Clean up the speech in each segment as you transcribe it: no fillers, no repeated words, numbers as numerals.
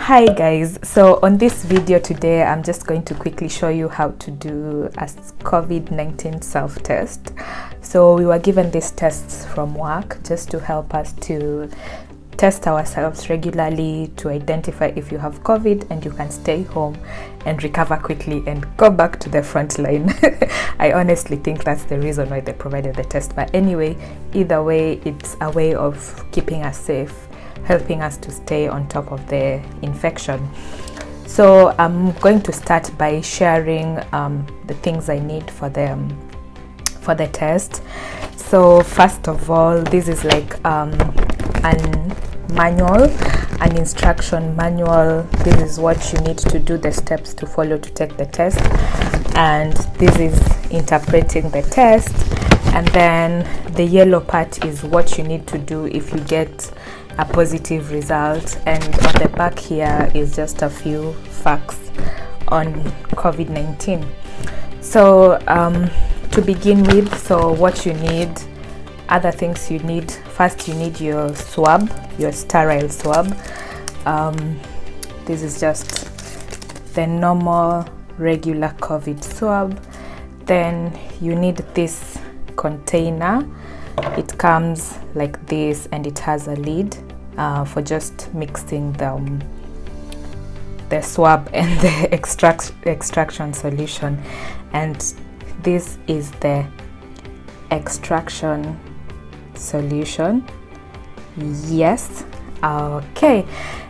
Hi guys, so on this video today I'm just going to quickly show you how to do a COVID-19 self-test. So we were given these tests from work just to help us to test ourselves regularly to identify if you have COVID, and you can stay home and recover quickly and go back to the front line. I honestly think that's the reason why they provided the test, but anyway, either way, it's a way of keeping us safe, helping us to stay on top of the infection. So I'm going to start by sharing the things I need for the test. So first of all, this is like an instruction manual. This is what you need to do, the steps to follow to take the test, and this is interpreting the test. And then the yellow part is what you need to do if you get a positive result, and on the back here is just a few facts on COVID-19. So to begin with, so what you need, other things you need, first you need your swab, your sterile swab. This is just the normal regular COVID swab. Then you need this container. It comes like this and it has a lid for just mixing the swab and the extraction solution, and this is the extraction solution. Yes, okay.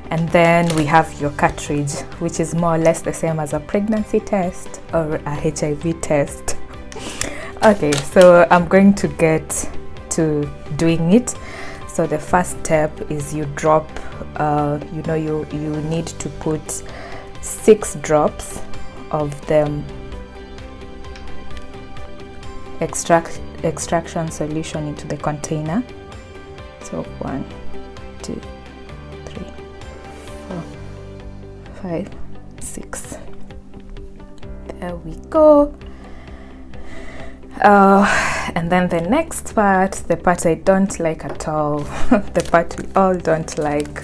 And then we have your cartridge, which is more or less the same as a pregnancy test or a HIV test. Okay, so I'm going to get to doing it. So the first step is you drop you need to put 6 drops of the extraction solution into the container. So 1, 2, 3, 4, 5, 6. There we go. And then the next part, the part I don't like at all, the part we all don't like,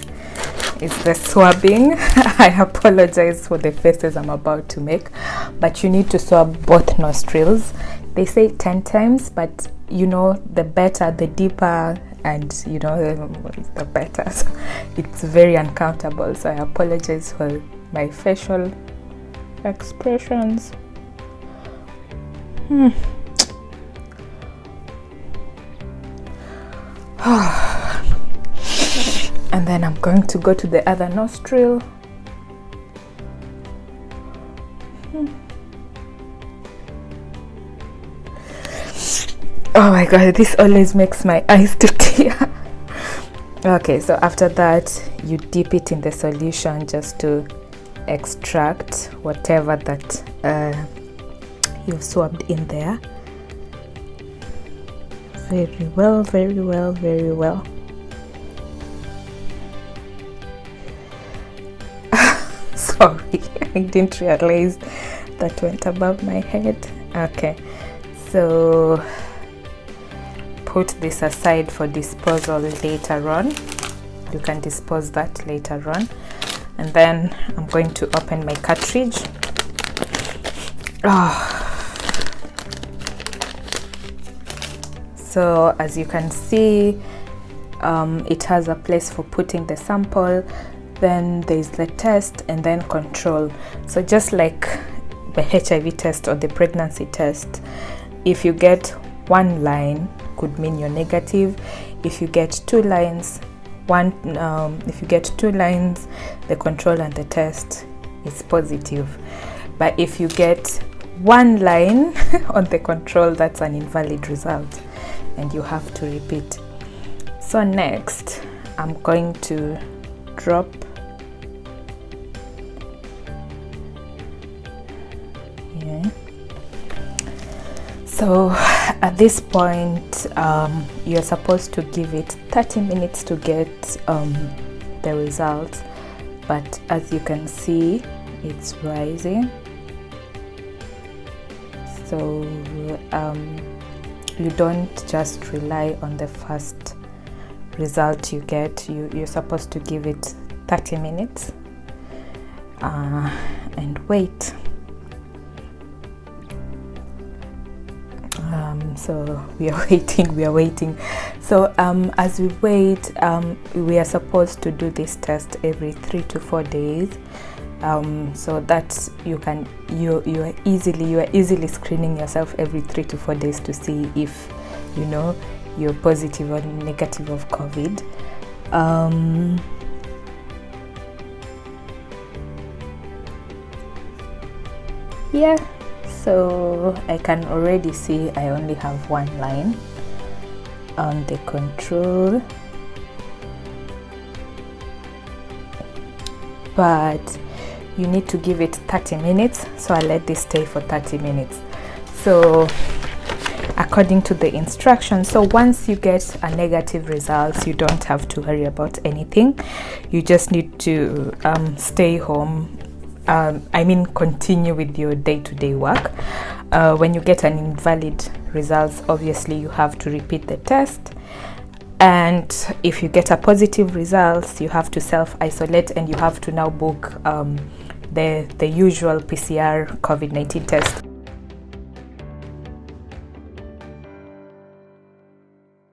is the swabbing. I apologize for the faces I'm about to make, but you need to swab both nostrils. They say 10 times, but you know, the better, the deeper, and you know, the better. So it's very uncomfortable, so I apologize for my facial expressions. And then I'm going to go to the other nostril. Oh my god, this always makes my eyes to tear. Okay, so after that, you dip it in the solution just to extract whatever that you've swabbed in there. Very well, very well, very well. Sorry, I didn't realize that went above my head. Okay, so put this aside for disposal later on. You can dispose that later on. And then I'm going to open my cartridge. So as you can see, it has a place for putting the sample, then there's the test, and then control. So just like the HIV test or the pregnancy test, if you get 1 line, could mean you're negative. If you get 2 lines, if you get 2 lines, the control and the test is positive. But if you get 1 line on the control, that's an invalid result, and you have to repeat. So next, I'm going to drop here. So at this point, you're supposed to give it 30 minutes to get the results, but as you can see, it's rising. So you don't just rely on the first result you get. You're supposed to give it 30 minutes and wait. So we are waiting. So as we wait, we are supposed to do this test every 3 to 4 days, so that you are easily screening yourself every 3 to 4 days to see if you're positive or negative of COVID. Yeah, so I can already see I only have one line on the control, but you need to give it 30 minutes, so I let this stay for 30 minutes. So according to the instructions, so once you get a negative result, you don't have to worry about anything. You just need to stay home, continue with your day-to-day work. When you get an invalid result, obviously you have to repeat the test, and if you get a positive result, you have to self-isolate, and you have to now book the usual PCR COVID-19 test.